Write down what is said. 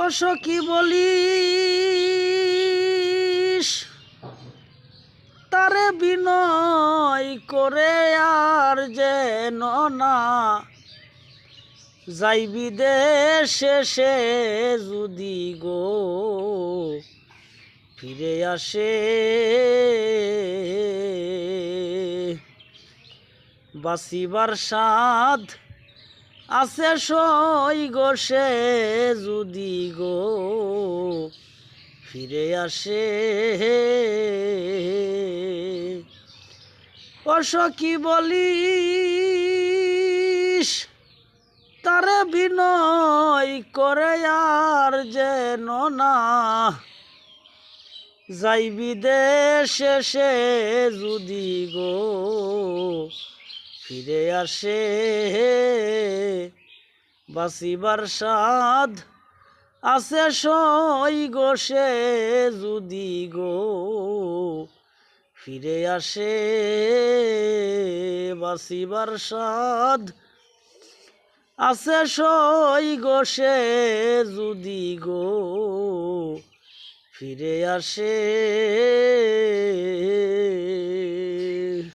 ও সখী বলিস তারে বিনয় করে আর যেন না যাইবি দেশে সে যদি গো ফিরে আসে বাঁচিবার সাধ আছে সই গো সে যদি গো ফিরে আসে ও সখী বলিস তারে বিনয় করে আর যেন না যাইবি দেশে সে যদি গো ফিরে আসে বাঁচিবার সাধ আছে সই গো সে যদি গো ফিরে আসে বাঁচিবার সাধ আছে সই গো সে যদি গো ফিরে আসে।